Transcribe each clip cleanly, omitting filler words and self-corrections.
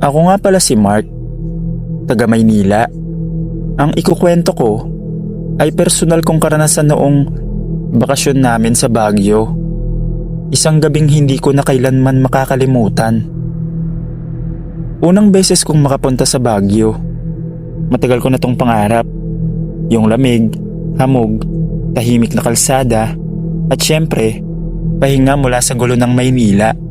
Ako nga pala si Mark, taga Maynila. Ang ikukwento ko ay personal kong karanasan noong bakasyon namin sa Baguio. Isang gabing hindi ko na kailanman makakalimutan. Unang beses kong makapunta sa Baguio. Matagal ko na tong pangarap. Yung lamig, hamog, tahimik na kalsada, at syempre, pahinga mula sa gulo ng Maynila.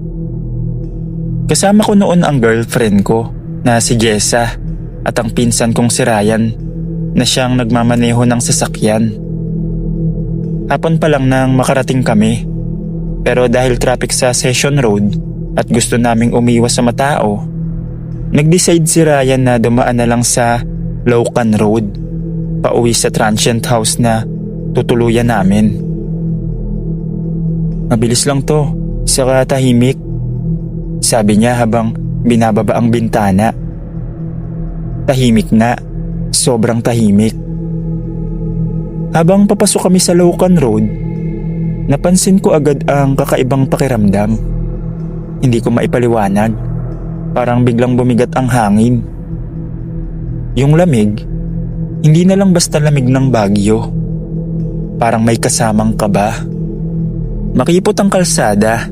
Kasama ko noon ang girlfriend ko na si Jessa at ang pinsan kong si Ryan na siyang nagmamaneho ng sasakyan. Hapon pa lang nang makarating kami, pero dahil traffic sa Session Road at gusto naming umiwas sa matao, nag-decide si Ryan na dumaan na lang sa Laucan Road, pauwi sa transient house na tutuluyan namin. Mabilis lang to, saka tahimik, sabi niya habang binababa ang bintana. Tahimik nga, sobrang tahimik. Habang papasok kami sa Laucan Road, napansin ko agad ang kakaibang pakiramdam. Hindi ko maipaliwanag, parang biglang bumigat ang hangin. Yung lamig, hindi na lang basta lamig ng Baguio. Parang may kasamang kaba. Makipot ang kalsada,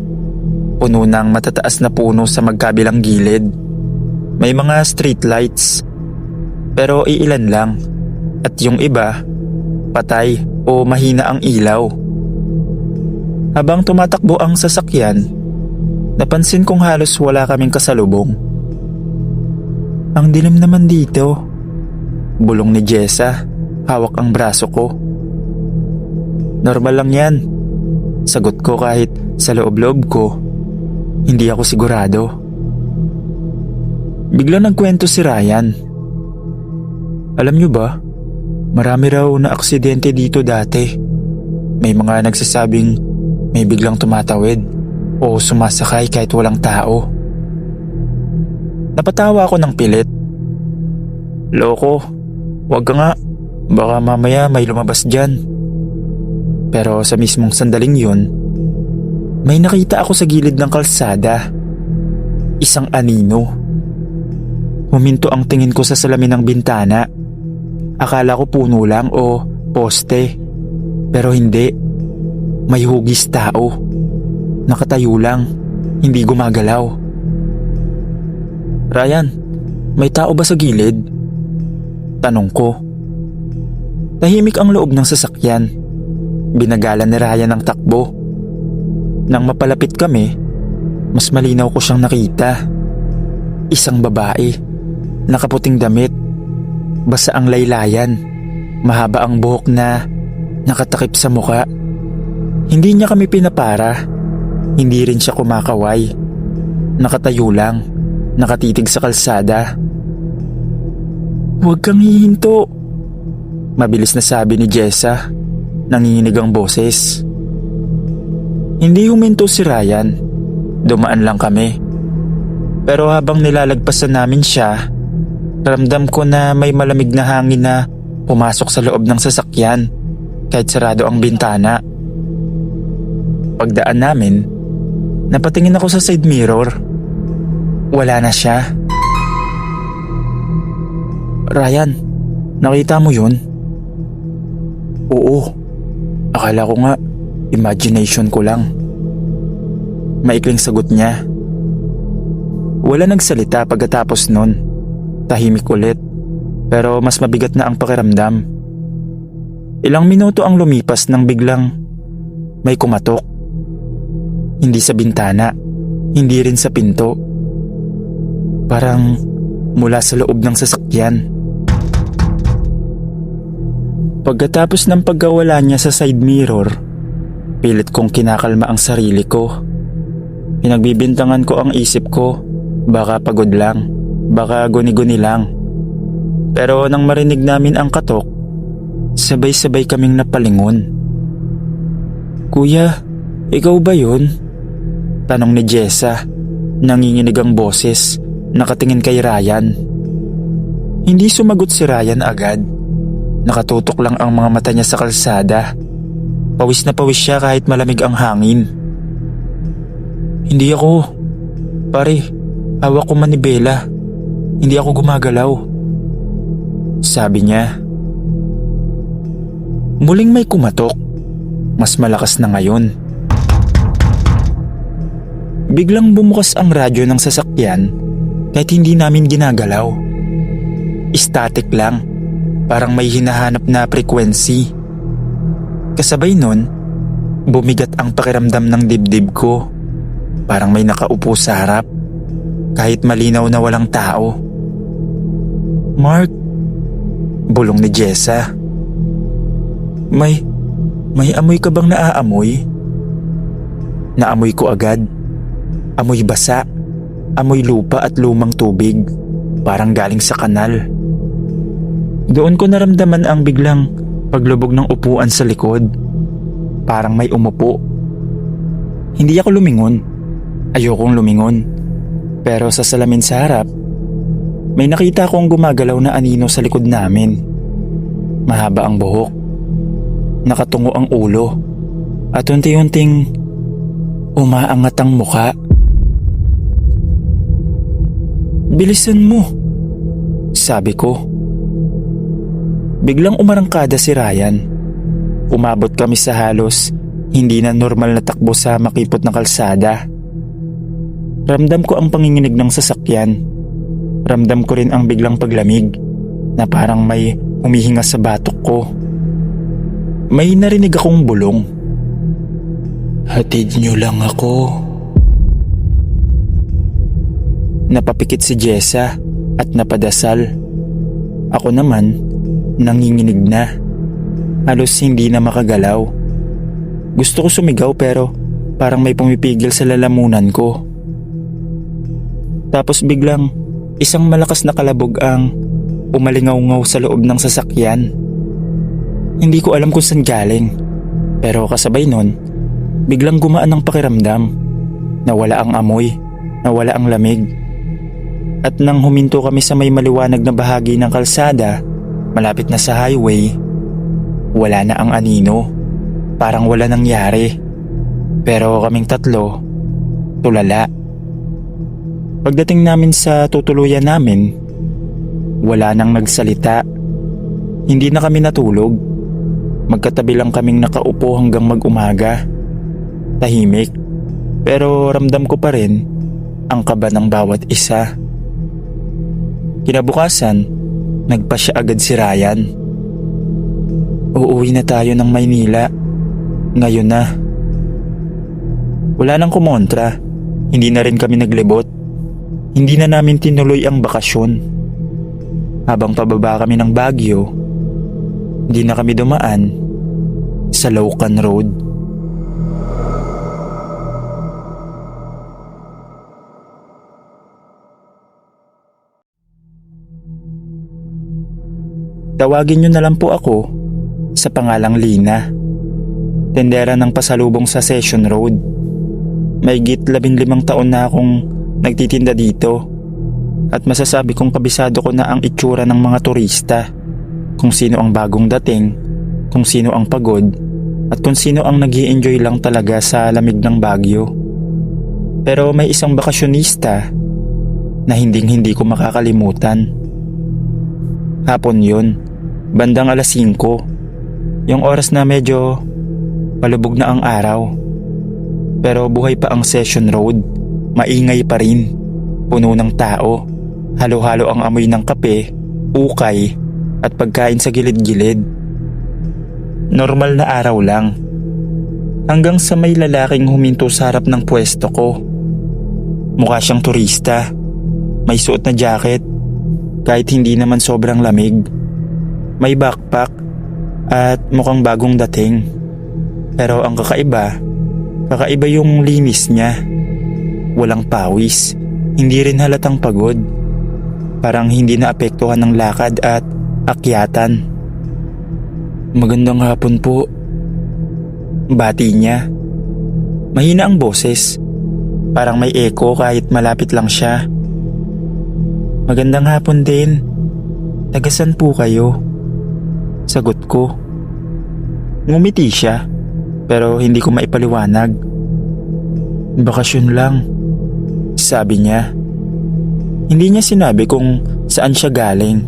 puno ng matataas na puno sa magkabilang gilid. May mga street lights, pero iilan lang, at yung iba, patay o mahina ang ilaw. Habang tumatakbo ang sasakyan, napansin kong halos wala kaming kasalubong. Ang dilim naman dito, bulong ni Jessa, hawak ang braso ko. Normal lang yan, sagot ko kahit sa loob-loob ko, hindi ako sigurado. Biglang nagkwento si Ryan. Alam niyo ba, marami raw na aksidente dito dati. May mga nagsasabing may biglang tumatawid o sumasakay kahit walang tao. Napatawa ako ng pilit. Loko, wag ka nga, baka mamaya may lumabas dyan. Pero sa mismong sandaling yun, may nakita ako sa gilid ng kalsada. Isang anino. Huminto ang tingin ko sa salamin ng bintana. Akala ko puno lang o poste. Pero hindi. May hugis tao. Nakatayo lang, hindi gumagalaw. Ryan, may tao ba sa gilid? Tanong ko. Tahimik ang loob ng sasakyan. Binagalan ni Ryan ang takbo. Nang mapalapit kami, mas malinaw ko siyang nakita. Isang babae, nakaputing damit, basa ang laylayan, mahaba ang buhok na nakatakip sa muka. Hindi niya kami pinapara, hindi rin siya kumakaway. Nakatayo lang, nakatitig sa kalsada. Huwag kang hihinto, mabilis na sabi ni Jessa, nanginginig ang boses. Hindi huminto si Ryan, dumaan lang kami. Pero habang nilalagpasan namin siya, ramdam ko na may malamig na hangin na pumasok sa loob ng sasakyan kahit sarado ang bintana. Pagdaan namin, napatingin ako sa side mirror. Wala na siya. Ryan, nakita mo yun? Oo, akala ko nga imagination ko lang. Maikling sagot niya. Wala nagsalita pagkatapos nun. Tahimik ulit, pero mas mabigat na ang pakiramdam. Ilang minuto ang lumipas nang biglang may kumatok. Hindi sa bintana, hindi rin sa pinto. Parang mula sa loob ng sasakyan. Pagkatapos ng pagkawala niya sa side mirror, pilit kong kinakalma ang sarili ko. Pinagbibintangan ko ang isip ko, baka pagod lang, baka guni-guni lang. Pero nang marinig namin ang katok, sabay-sabay kaming napalingon. Kuya, ikaw ba yun? Tanong ni Jessa, nanginginig ang boses, nakatingin kay Ryan. Hindi sumagot si Ryan agad. Nakatutok lang ang mga mata niya sa kalsada. Pawis na pawis siya kahit malamig ang hangin. Hindi ako. Pare, hawak ko manibela. Hindi ako gumagalaw. Sabi niya. Muling may kumatok. Mas malakas na ngayon. Biglang bumukas ang radyo ng sasakyan kahit hindi namin ginagalaw. Static lang, parang may hinahanap na frequency. Kasabay nun, bumigat ang pakiramdam ng dibdib ko. Parang may nakaupo sa harap, kahit malinaw na walang tao. Mark, bulong ni Jessa. May amoy ka bang naaamoy? Naamoy ko agad. Amoy basa, amoy lupa at lumang tubig, parang galing sa kanal. Doon ko naramdaman ang biglang paglubog ng upuan sa likod. Parang may umupo. Hindi ako lumingon. Ayokong lumingon. Pero sa salamin sa harap, may nakita akong gumagalaw na anino sa likod namin. Mahaba ang buhok. Nakatungo ang ulo. At unti-unting umaangat ang muka. Bilisan mo, sabi ko. Biglang umarangkada si Ryan. Umabot kami sa halos hindi na normal na takbo sa makipot na kalsada. Ramdam ko ang panginginig ng sasakyan. Ramdam ko rin ang biglang paglamig na parang may humihinga sa batok ko. May narinig akong bulong. Hatid niyo lang ako. Napapikit si Jessa at napadasal. Ako naman, nanginginig na. Halos hindi na makagalaw. Gusto ko sumigaw pero parang may pumipigil sa lalamunan ko. Tapos biglang isang malakas na kalabog ang umalingaw-ngaw sa loob ng sasakyan. Hindi ko alam kung saan galing. Pero kasabay nun, biglang gumaan ang pakiramdam. Nawala ang amoy, nawala ang lamig. At nang huminto kami sa may maliwanag na bahagi ng kalsada, malapit na sa highway, wala na ang anino. Parang wala nangyari. Pero kaming tatlo, tulala. Pagdating namin sa tutuluyan namin, wala nang nagsalita. Hindi na kami natulog. Magkatabi lang kaming nakaupo hanggang mag-umaga. Tahimik, pero ramdam ko pa rin ang kaba ng bawat isa. Kinabukasan, nagpasya agad si Ryan. Uuwi na tayo ng Maynila. Ngayon na. Wala nang kumontra. Hindi na rin kami naglibot. Hindi na namin tinuloy ang bakasyon. Habang pababa kami ng Baguio, hindi na kami dumaan sa Laucan Road. Tawagin niyo na lang po ako sa pangalang Lina. Tendera ng pasalubong sa Session Road. Mahigit 15 taon na akong nagtitinda dito. At masasabi kong kabisado ko na ang itsura ng mga turista. Kung sino ang bagong dating, kung sino ang pagod, at kung sino ang nag-i-enjoy lang talaga sa lamig ng Baguio. Pero may isang bakasyonista na hindi ko makakalimutan. Hapon yun, bandang 5:00, yung oras na medyo palubog na ang araw. Pero buhay pa ang Session Road, maingay pa rin, puno ng tao, halo-halo ang amoy ng kape, ukay, at pagkain sa gilid-gilid. Normal na araw lang. Hanggang sa may lalaking huminto sa harap ng pwesto ko. Mukha siyang turista. May suot na jacket, kahit hindi naman sobrang lamig. May backpack at mukhang bagong dating. Pero ang kakaiba yung linis niya. Walang pawis, hindi rin halatang pagod. Parang hindi na apektuhan ng lakad at akyatan. Magandang hapon po. Bati niya. Mahina ang boses. Parang may echo kahit malapit lang siya. Magandang hapon din. Tagasan po kayo? Sagot ko. Ngumiti siya, pero hindi ko maipaliwanag. Bakasyon lang, sabi niya. Hindi niya sinabi kung saan siya galing.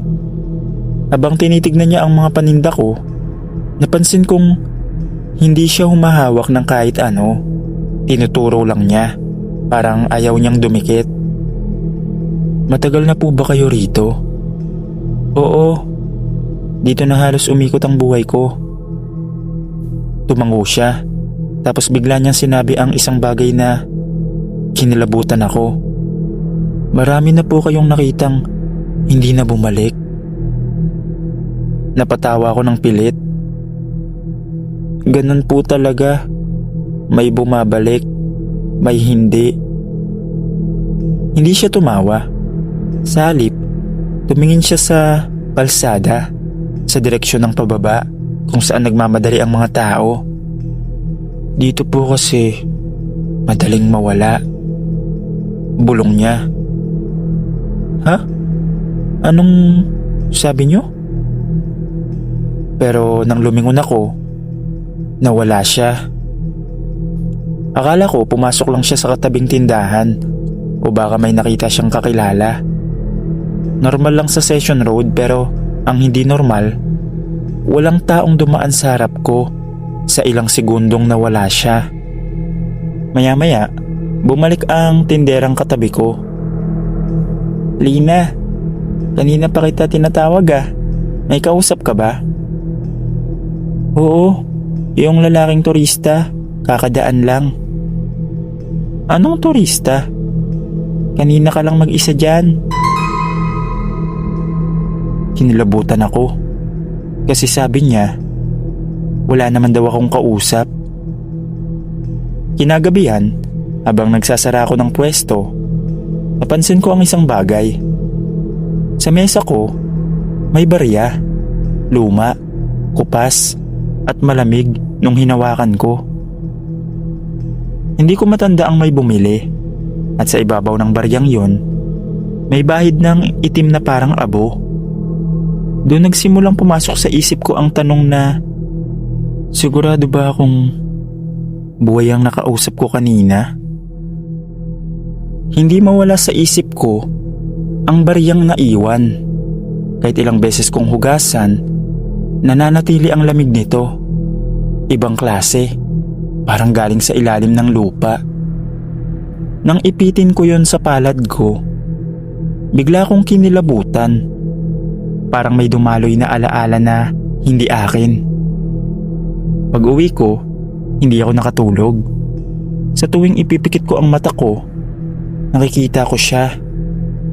Habang tinitignan niya ang mga paninda ko, napansin kong hindi siya humahawak ng kahit ano. Tinuturo lang niya, parang ayaw niyang dumikit. "Matagal na po ba kayo rito?" "Oo, dito na halos umikot ang buhay ko." Tumango siya, tapos bigla niyang sinabi ang isang bagay na kinilabutan ako. "Marami na po kayong nakitang hindi na bumalik." Napatawa ako ng pilit. "Ganun po talaga. May bumabalik, may hindi." Hindi siya tumawa. Sa halip, tumingin siya sa kalsada, sa direksyon ng pababa kung saan nagmamadali ang mga tao. "Dito po kasi madaling mawala." Bulong niya. "Ha? Anong sabi niyo?" Pero nang lumingon ako, nawala siya. Akala ko pumasok lang siya sa katabing tindahan o baka may nakita siyang kakilala. Normal lang sa Session Road, pero ang hindi normal, walang taong dumaan sa harap ko sa ilang segundong nawala siya. Maya-maya, bumalik ang tinderang katabi ko. "Lina, kanina pa kita tinatawag ah. May kausap ka ba?" "Oo, yung lalaking turista, kakadaan lang." "Anong turista? Kanina ka lang mag-isa dyan." Kinilabutan ako kasi sabi niya wala naman daw akong kausap. Kinagabihan, habang nagsasara ako ng pwesto, napansin ko ang isang bagay. Sa mesa ko, may barya, luma, kupas, at malamig nung hinawakan ko. Hindi ko matanda ang may bumili, at sa ibabaw ng baryang yon, may bahid ng itim na parang abo. Doon nagsimulang pumasok sa isip ko ang tanong na, sigurado ba akong buhay ang nakausap ko kanina? Hindi mawala sa isip ko ang baryang naiwan. Kahit ilang beses kong hugasan, nananatili ang lamig nito. Ibang klase, parang galing sa ilalim ng lupa. Nang ipitin ko yon sa palad ko, bigla akong kinilabutan. Parang may dumaloy na alaala na hindi akin. Pag-uwi ko, hindi ako nakatulog. Sa tuwing ipipikit ko ang mata ko, nakikita ko siya,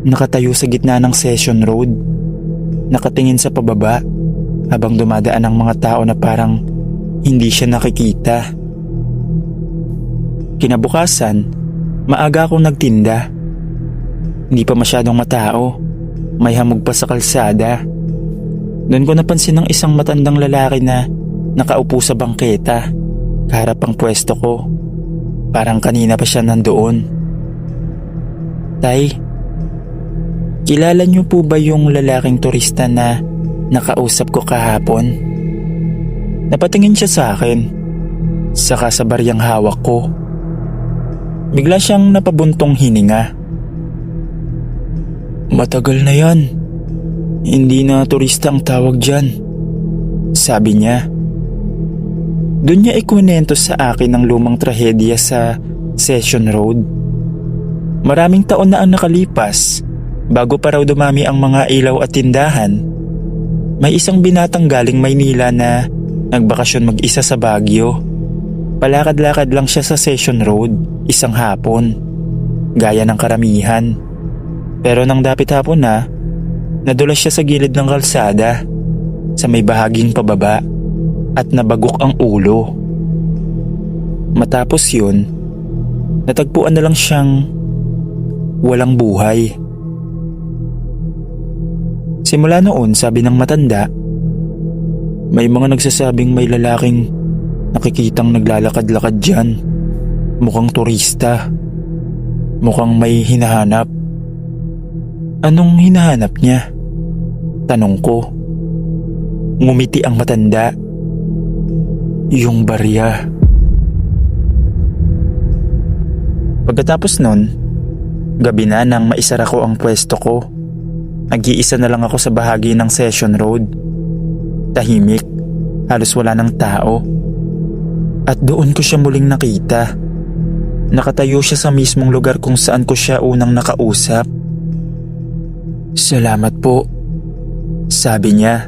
nakatayo sa gitna ng Session Road, nakatingin sa pababa habang dumadaan ang mga tao na parang hindi siya nakikita. Kinabukasan, maaga akong nagtinda. Hindi pa masyadong matao, may hamog pa sa kalsada. Doon ko napansin ng isang matandang lalaki na nakaupo sa bangketa, kaharap ang pwesto ko. Parang kanina pa siya nandoon. "Tay, kilala niyo po ba yung lalaking turista na nakausap ko kahapon?" Napatingin siya sa akin, saka sa baryang hawak ko. Bigla siyang napabuntong hininga. "Matagal na yan. Hindi na turista ang tawag dyan," sabi niya. Doon niya ikwento sa akin ang lumang trahedya sa Session Road. Maraming taon na ang nakalipas bago pa raw dumami ang mga ilaw at tindahan. May isang binatang galing Maynila na nagbakasyon mag-isa sa Baguio. Palakad-lakad lang siya sa Session Road isang hapon, gaya ng karamihan. Pero nang dapit hapon na, nadulas siya sa gilid ng kalsada, sa may bahaging pababa, at nabagok ang ulo. Matapos yun, natagpuan na lang siyang walang buhay. Simula noon, sabi ng matanda, may mga nagsasabing may lalaking nakikitang naglalakad-lakad dyan. Mukhang turista. Mukhang may hinahanap. Anong hinahanap niya? Tanong ko. Ngumiti ang matanda. Yung barya. Pagkatapos nun, Gabi na nang maisara ko ang pwesto ko. Nag-iisa na lang ako sa bahagi ng Session Road. Tahimik, halos wala ng tao. At doon ko siya muling nakita. Nakatayo siya sa mismong lugar kung saan ko siya unang nakausap. "Salamat po," sabi niya.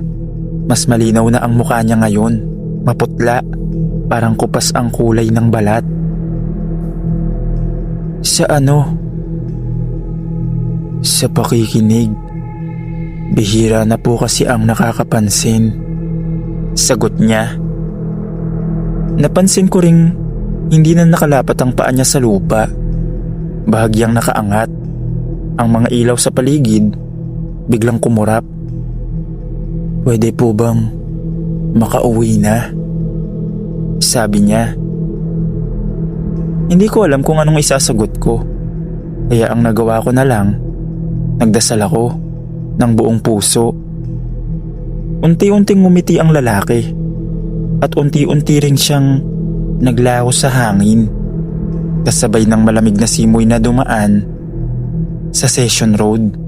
Mas malinaw na ang mukha niya ngayon. Maputla, parang kupas ang kulay ng balat. "Sa ano?" "Sa pakikinig. Bihira na po kasi ang nakakapansin," sagot niya. Napansin ko ring hindi na nakalapat ang paa niya sa lupa. Bahagyang nakaangat. Ang mga ilaw sa paligid biglang kumurap. "Pwede po bang makauwi na?" sabi niya. Hindi ko alam kung anong isasagot ko. Kaya ang nagawa ko na lang, nagdasal ako ng buong puso. Unti-unting ngumiti ang lalaki at unti-unti ring siyang naglaho sa hangin kasabay ng malamig na simoy na dumaan sa Session Road.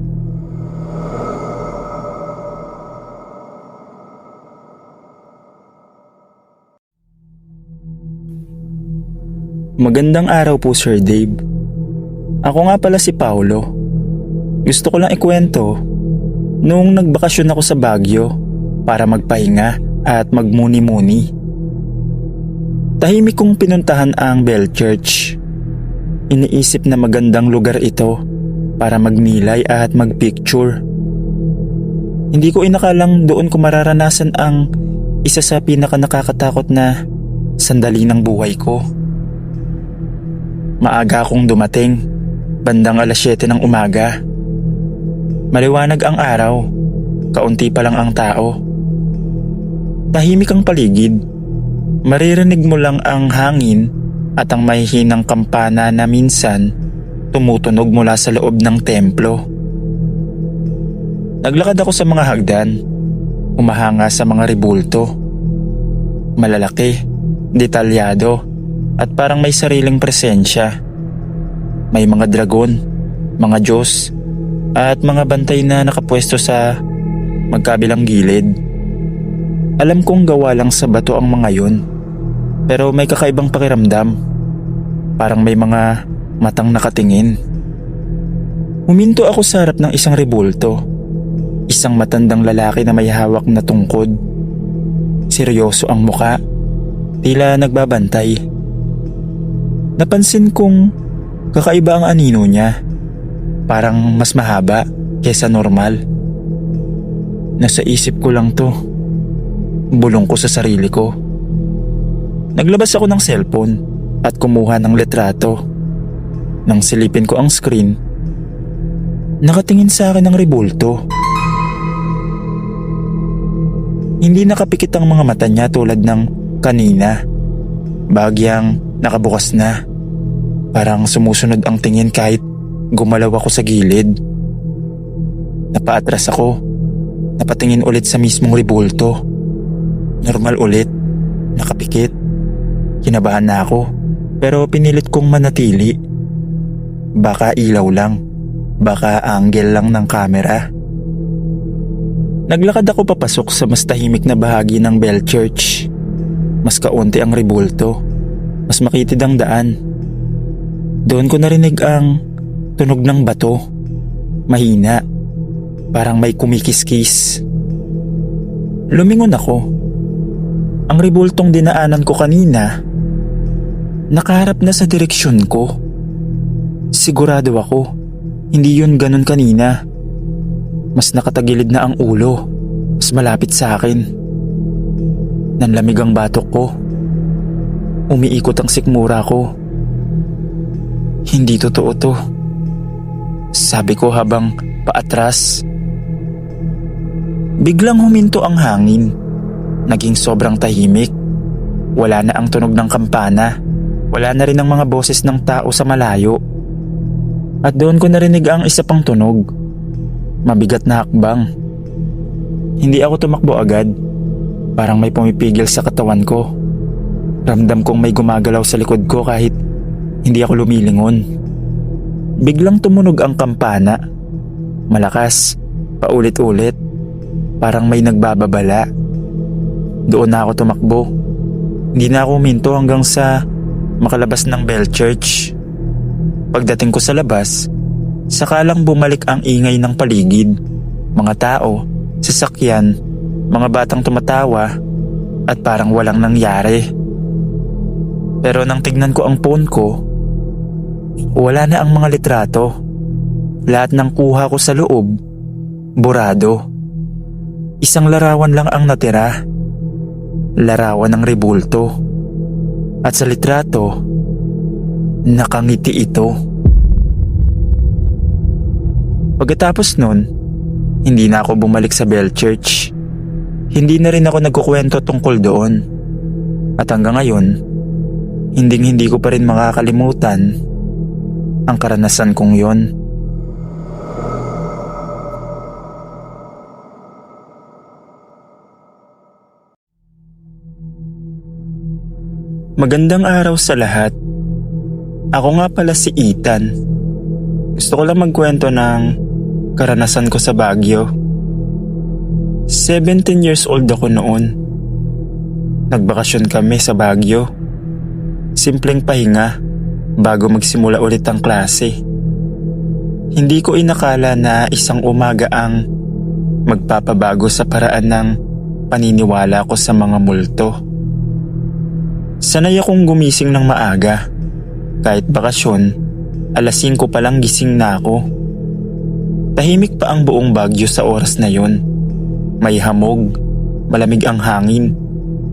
Magandang araw po, Sir Dave. Ako nga pala si Paulo. Gusto ko lang ikwento, noong nagbakasyon ako sa Baguio para magpahinga at magmuni-muni. Tahimik kong pinuntahan ang Bell Church. Iniisip na magandang lugar ito para magmilay at magpicture. Hindi ko inakalang doon ko mararanasan ang isa sa pinaka-nakakatakot na sandali ng buhay ko. Maaga akong dumating, bandang 7:00 ng umaga. Maliwanag ang araw, kaunti pa lang ang tao. Tahimik ang paligid. Maririnig mo lang ang hangin at ang mahihinang kampana na minsan tumutunog mula sa loob ng templo. Naglakad ako sa mga hagdan, humahanga sa mga ribulto. Malalaki, detalyado, at parang may sariling presensya. May mga dragon, mga Diyos, at mga bantay na nakapwesto sa magkabilang gilid. Alam kong gawa lang sa bato ang mga yun, pero may kakaibang pakiramdam. Parang may mga matang nakatingin. Huminto ako sa harap ng isang ribulto. Isang matandang lalaki na may hawak na tungkod. Seryoso ang muka, tila nagbabantay. Napansin kong kakaiba ang anino niya. Parang mas mahaba kesa normal. Nasa isip ko lang to. Bulong ko sa sarili ko. Naglabas ako ng cellphone at kumuha ng litrato. Nang silipin ko ang screen, nakatingin sa akin ang ribulto. Hindi nakapikit ang mga mata niya tulad ng kanina. Bahagyang nakabukas na. Parang sumusunod ang tingin kahit gumalaw ako sa gilid. Napaatras ako. Napatingin ulit sa mismong ribulto. Normal ulit. Nakapikit. Kinabahan na ako, pero pinilit kong manatili. Baka ilaw lang. Baka angle lang ng kamera. Naglakad ako papasok sa mas tahimik na bahagi ng Bell Church. Mas kaunti ang ribulto. Mas makitid ang daan. Doon ko narinig ang tunog ng bato. Mahina. Parang may kumikiskis. Lumingon ako. Ang ribultong dinaanan ko kanina, nakaharap na sa direksyon ko. Sigurado ako, hindi yun ganun kanina. Mas nakatagilid na ang ulo. Mas malapit sa akin. Nanlamig ang batok ko. Umiikot ang sikmura ko. Hindi totoo to, sabi ko habang paatras. Biglang huminto ang hangin. Naging sobrang tahimik. Wala na ang tunog ng kampana. Wala na rin ang mga boses ng tao sa malayo. At doon ko narinig ang isa pang tunog. Mabigat na hakbang. Hindi ako tumakbo agad. Parang may pumipigil sa katawan ko. Ramdam kong may gumagalaw sa likod ko kahit hindi ako lumilingon. Biglang tumunog ang kampana. Malakas, paulit-ulit, parang may nagbababala. Doon na ako tumakbo. Hindi na ako huminto hanggang sa makalabas ng Bell Church. Pagdating ko sa labas, sakalang bumalik ang ingay ng paligid. Mga tao, sasakyan, mga batang tumatawa, at parang walang nangyari. Pero nang tignan ko ang phone ko, wala na ang mga litrato. Lahat ng kuha ko sa loob, burado. Isang larawan lang ang natira. Larawan ng rebulto. At sa litrato, nakangiti ito. Pagkatapos nun, hindi na ako bumalik sa Bell Church. Hindi na rin ako nagkukwento tungkol doon. At hanggang ngayon, hindi ko pa rin makakalimutan ang karanasan kong yon. Magandang araw sa lahat. Ako nga pala si Ethan. Gusto ko lang magkwento ng karanasan ko sa Baguio. 17 years old ako noon. Nagbakasyon kami sa Baguio. Simpleng pahinga bago magsimula ulit ang klase. Hindi ko inakala na isang umaga ang magpapabago sa paraan ng paniniwala ko sa mga multo. Sanay akong gumising ng maaga. Kahit bakasyon, alas 5 pa lang gising na ako. Tahimik pa ang buong Baguio sa oras na yon. May hamog, malamig ang hangin,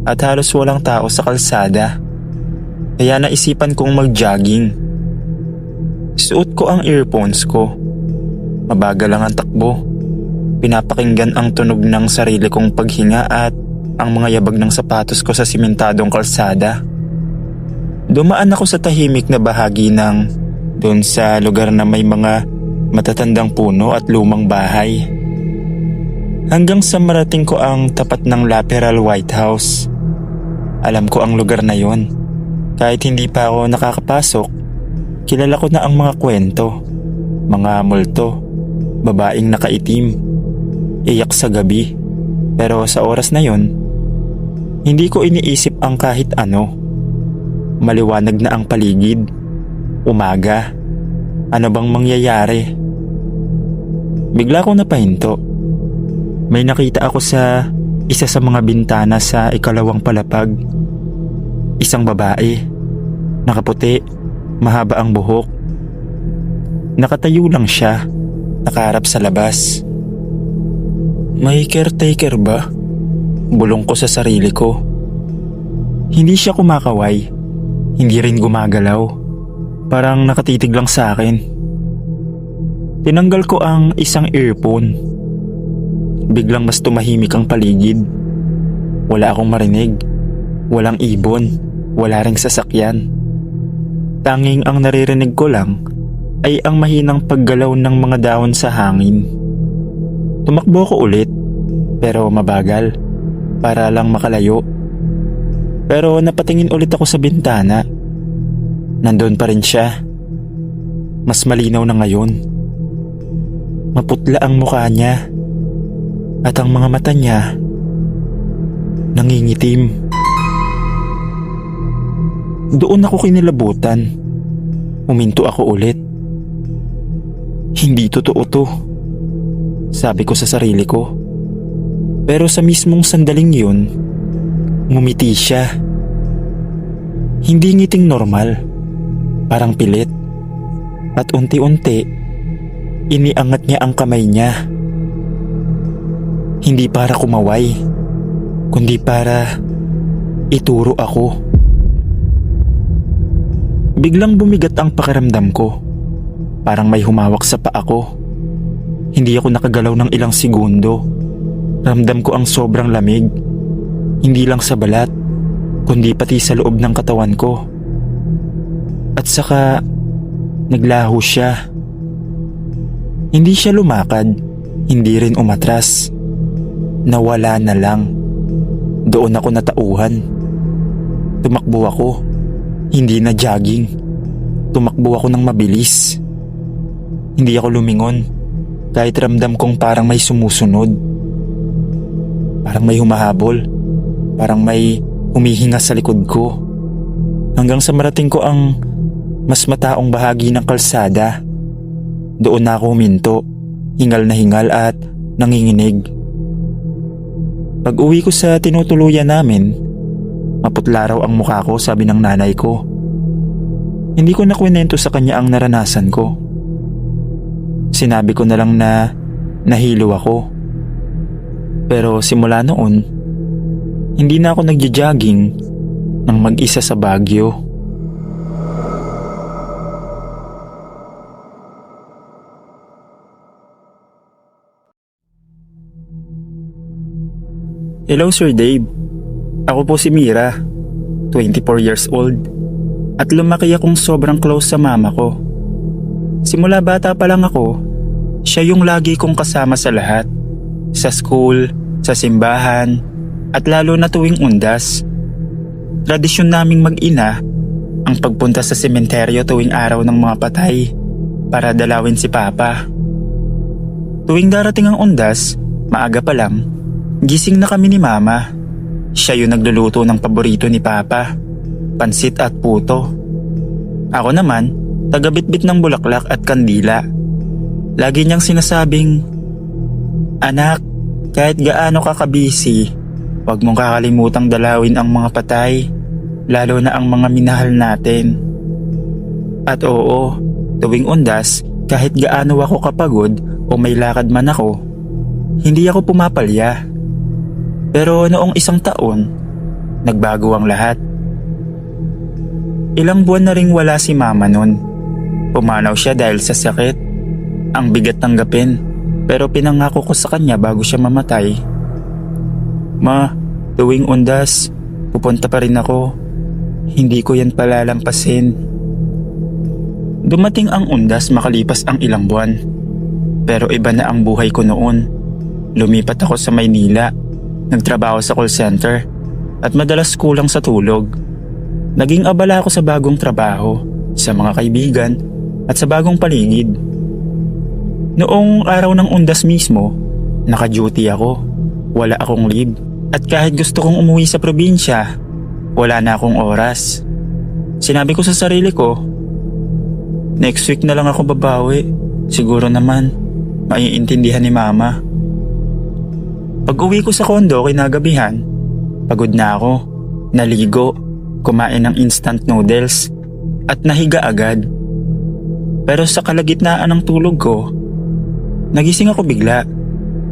at halos walang tao sa kalsada. Kaya naisipan kong mag-jogging. Suot ko ang earphones ko. Mabagal lang ang takbo. Pinapakinggan ang tunog ng sarili kong paghinga at ang mga yabag ng sapatos ko sa simentadong kalsada. Dumaan ako sa tahimik na bahagi ng doon sa lugar na may mga matatandang puno at lumang bahay. Hanggang sa marating ko ang tapat ng Laperal White House. Alam ko ang lugar na yon. Kahit hindi pa ako nakakapasok, kilala ko na ang mga kwento, mga multo, babaeng nakaitim, iyak sa gabi. Pero sa oras na yon, hindi ko iniisip ang kahit ano. Maliwanag na ang paligid. Umaga. Ano bang mangyayari? Bigla ko napahinto. May nakita ako sa isa sa mga bintana sa ikalawang palapag. Isang babae. Nakaputi. Mahaba ang buhok. Nakatayo lang siya. Nakaharap sa labas. May caretaker ba? Bulong ko sa sarili ko. Hindi siya kumakaway. Hindi rin gumagalaw. Parang nakatitig lang sa akin. Tinanggal ko ang isang earphone. Biglang mas tumahimik ang paligid. Wala akong marinig. Walang ibon. Wala ring sasakyan. Tanging ang naririnig ko lang ay ang mahinang paggalaw ng mga dahon sa hangin. Tumakbo ko ulit, pero mabagal, para lang makalayo. Pero napatingin ulit ako sa bintana. Nandun pa rin siya. Mas malinaw na ngayon. Maputla ang mukha niya. At ang mga mata niya nangingitim. Doon ako kinilabutan. Huminto ako ulit. Hindi totoo to, sabi ko sa sarili ko. Pero sa mismong sandaling yun, ngumiti siya. Hindi ngiting normal, parang pilit. At unti-unti, iniangat niya ang kamay niya. Hindi para kumaway, kundi para ituro ako. Biglang bumigat ang pakiramdam ko. Parang may humawak sa paa ko. Hindi ako nakagalaw ng ilang segundo. Ramdam ko ang sobrang lamig. Hindi lang sa balat, kundi pati sa loob ng katawan ko. At saka, naglaho siya. Hindi siya lumakad, hindi rin umatras. Nawala na lang. Doon ako natauhan. Tumakbo ako, hindi na jogging. Tumakbo ako ng mabilis. Hindi ako lumingon kahit ramdam kong parang may sumusunod. Parang may humahabol. Parang may humihinga sa likod ko. Hanggang sa marating ko ang mas mataong bahagi ng kalsada. Doon na ako huminto, hingal na hingal at nanginginig. Pag uwi ko sa tinutuluyan namin, maputla raw ang mukha ko, sabi ng nanay ko. Hindi ko nakwento sa kanya ang naranasan ko. Sinabi ko na lang na nahilo ako. Pero simula noon, hindi na ako nagja-jogging nang mag-isa sa Baguio. Hello Sir Dave. Ako po si Mira, 24 years old. At lumaki akong sobrang close sa mama ko. Simula bata pa lang ako, siya yung lagi kong kasama sa lahat. Sa school, sa simbahan, at lalo na tuwing undas. Tradisyon naming mag-ina ang pagpunta sa sementeryo tuwing araw ng mga patay para dalawin si Papa. Tuwing darating ang undas, maaga pa lang, gising na kami ni Mama. Siya yung nagluluto ng paborito ni Papa, pansit at puto. Ako naman, taga-bitbit ng bulaklak at kandila. Lagi niyang sinasabing, "Anak, kahit gaano ka kabisi, huwag mong kakalimutang dalawin ang mga patay, lalo na ang mga minahal natin." At oo, tuwing undas, kahit gaano ako kapagod o may lakad man ako, hindi ako pumapalya. Pero noong isang taon, nagbago ang lahat. Ilang buwan na ring wala si Mama nun. Pumanaw siya dahil sa sakit. Ang bigat tanggapin, pero pinangako ko sa kanya bago siya mamatay. "Ma, tuwing undas, pupunta pa rin ako. Hindi ko yan palalampasin." Dumating ang undas makalipas ang ilang buwan. Pero iba na ang buhay ko noon. Lumipat ako sa Maynila. Nagtrabaho sa call center at madalas kulang sa tulog. Naging abala ako sa bagong trabaho, sa mga kaibigan at sa bagong paligid. Noong araw ng undas mismo, naka-duty ako. Wala akong leave at kahit gusto kong umuwi sa probinsya, wala na akong oras. Sinabi ko sa sarili ko, next week na lang ako babawi. Siguro naman, maiintindihan ni Mama. Pag uwi ko sa kondo kinagabihan, pagod na ako, naligo, kumain ng instant noodles, at nahiga agad. Pero sa kalagitnaan ng tulog ko, nagising ako bigla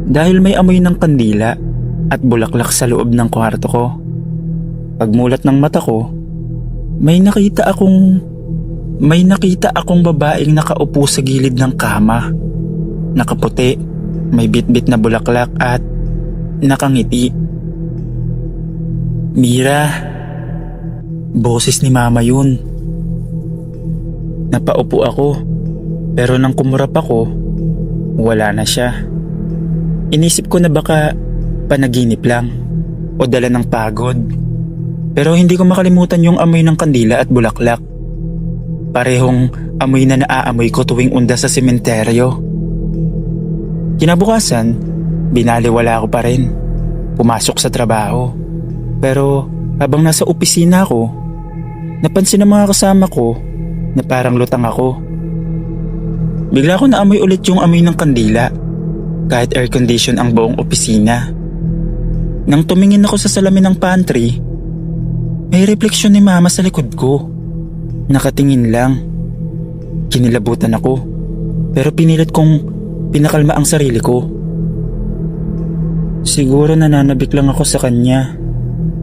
dahil may amoy ng kandila at bulaklak sa loob ng kwarto ko. Pagmulat ng mata ko, may nakita akong babaeng nakaupo sa gilid ng kama. Nakaputi, may bitbit na bulaklak at nakangiti. "Mira." Boses ni Mama yun. Napaupo ako, pero nang kumurap ako, wala na siya. Inisip ko na baka panaginip lang o dala ng pagod. Pero hindi ko makalimutan yung amoy ng kandila at bulaklak. Parehong amoy na naaamoy ko tuwing undas sa sementeryo. Kinabukasan, binaliwala ko pa rin. Pumasok sa trabaho. Pero habang nasa opisina ako, napansin ng mga kasama ko na parang lutang ako. Bigla ko naamoy ulit yung amoy ng kandila, kahit air condition ang buong opisina. Nang tumingin ako sa salamin ng pantry, may refleksyon ni Mama sa likod ko. Nakatingin lang. Kinilabutan ako, pero pinilit kong pinakalma ang sarili ko. Siguro nananabik lang ako sa kanya,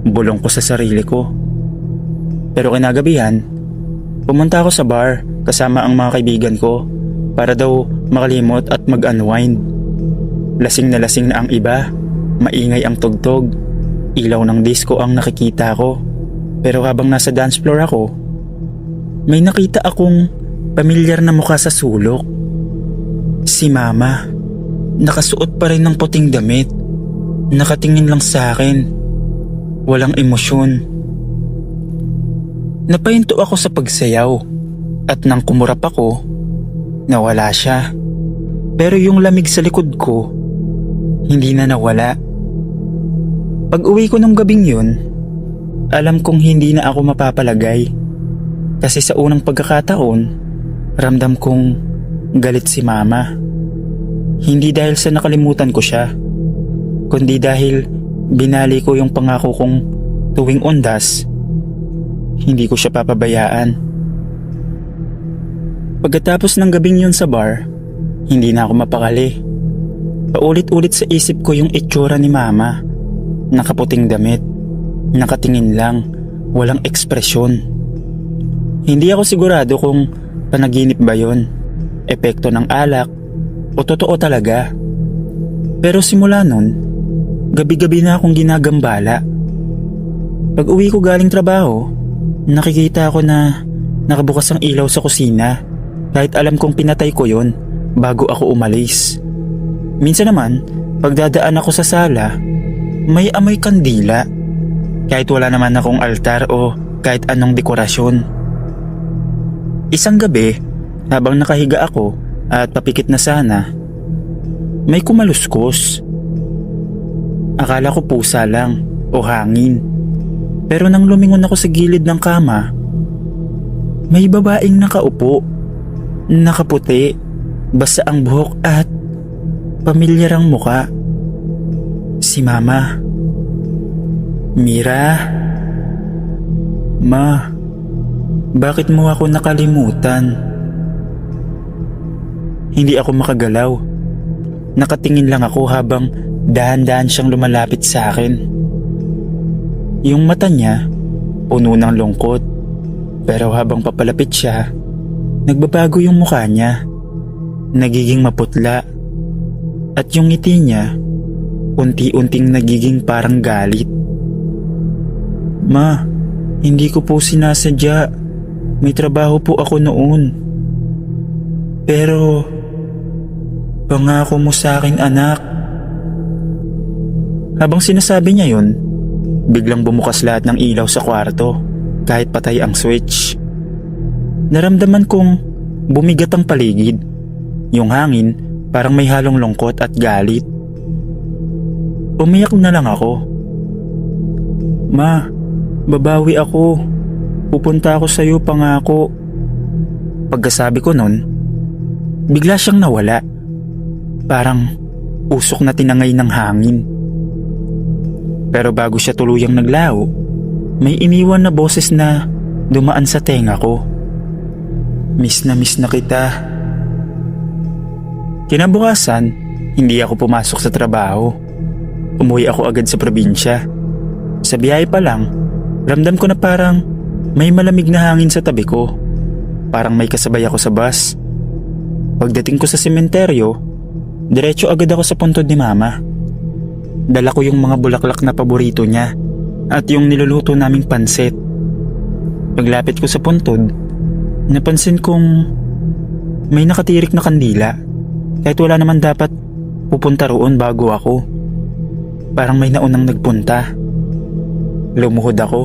bulong ko sa sarili ko. Pero kinagabihan, pumunta ako sa bar kasama ang mga kaibigan ko para daw makalimot at mag-unwind. Lasing na ang iba, maingay ang tugtog, ilaw ng disco ang nakikita ko. Pero habang nasa dance floor ako, may nakita akong pamilyar na mukha sa sulok. Si Mama, nakasuot pa rin ng puting damit. Nakatingin lang sa akin. Walang emosyon. Napahinto ako sa pagsayaw at nang kumurap ako, nawala siya. Pero yung lamig sa likod ko, hindi na nawala. Pag uwi ko nung gabing yun, alam kong hindi na ako mapapalagay. Kasi sa unang pagkakataon, ramdam kong galit si mama. Hindi dahil sa nakalimutan ko siya, kundi dahil binali ko yung pangako kong tuwing undas, hindi ko siya papabayaan. Pagkatapos ng gabing yun sa bar, hindi na ako mapakali. Paulit-ulit sa isip ko yung itsura ni mama. Nakaputing damit, nakatingin lang, walang ekspresyon. Hindi ako sigurado kung panaginip ba yun, epekto ng alak, o totoo talaga. Pero simula nun, gabi-gabi na akong ginagambala. Pag uwi ko galing trabaho, nakikita ko na nakabukas ang ilaw sa kusina, kahit alam kong pinatay ko yon bago ako umalis. Minsan naman, pagdadaan ako sa sala, may amoy kandila, kahit wala naman akong altar o kahit anong dekorasyon. Isang gabi, habang nakahiga ako at papikit na sana, may kumaluskos. Akala ko pusa lang o hangin. Pero nang lumingon ako sa gilid ng kama, may babaeng nakaupo, nakaputi, basa ang buhok at pamilyar ang muka. Si Mama. Mira. Ma, bakit mo ako nakalimutan? Hindi ako makagalaw. Nakatingin lang ako habang dahan-dahan siyang lumalapit sa akin. Yung mata niya, puno ng lungkot. Pero habang papalapit siya, nagbabago yung mukha niya. Nagiging maputla. At yung ngiti niya, unti-unting nagiging parang galit. Ma, hindi ko po sinasadya. May trabaho po ako noon. Pero, pangako mo sa akin, anak. Habang sinasabi niya yun, biglang bumukas lahat ng ilaw sa kwarto, kahit patay ang switch. Naramdaman kong bumigat ang paligid. Yung hangin parang may halong lungkot at galit. Umiyak na lang ako. Ma, babawi ako. Pupunta ako sa'yo, pangako. Pagkasabi ko nun, bigla siyang nawala. Parang usok na tinangay ng hangin. Pero bago siya tuluyang naglaho, may iniwan na boses na dumaan sa tenga ko. Miss na kita. Kinabukasan, hindi ako pumasok sa trabaho. Umuwi ako agad sa probinsya. Sa biyahe pa lang, ramdam ko na parang may malamig na hangin sa tabi ko. Parang may kasabay ako sa bus. Pagdating ko sa sementeryo, diretso agad ako sa puntod ni Mama. Dala ko yung mga bulaklak na paborito niya at yung niluluto naming pansit. Paglapit ko sa puntod, napansin kong may nakatirik na kandila kahit wala naman dapat pupunta roon bago ako. Parang may naunang nagpunta. Lumuhod ako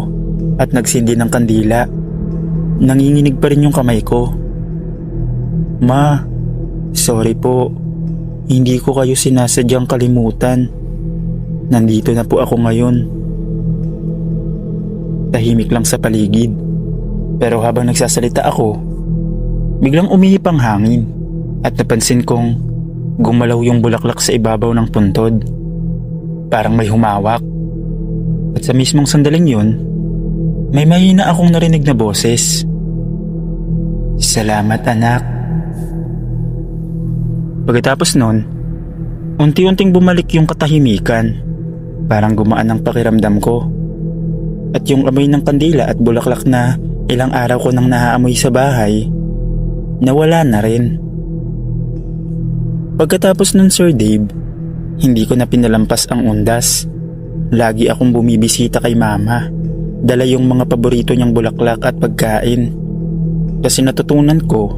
at nagsindi ng kandila. Nanginginig pa rin yung kamay ko. Ma, sorry po. Hindi ko kayo sinasadyang kalimutan. Nandito na po ako ngayon. Tahimik lang sa paligid. Pero habang nagsasalita ako, biglang umihip ang hangin at napansin kong gumalaw yung bulaklak sa ibabaw ng puntod. Parang may humawak. At sa mismong sandaling yun, may mahina akong narinig na boses. Salamat, anak. Pagkatapos nun, unti-unting bumalik yung katahimikan. Parang gumaan ang pakiramdam ko. At yung amoy ng kandila at bulaklak na ilang araw ko nang naaamoy sa bahay, nawala na rin. Pagkatapos nun, Sir Dave, hindi ko na pinalampas ang undas. Lagi akong bumibisita kay Mama. Dala yung mga paborito niyang bulaklak at pagkain. Kasi natutunan ko,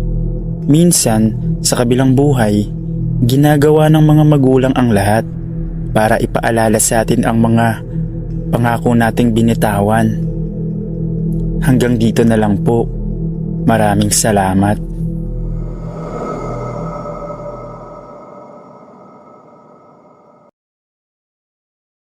minsan sa kabilang buhay, ginagawa ng mga magulang ang lahat para ipaalala sa atin ang mga pangako nating binitawan. Hanggang dito na lang po. Maraming salamat.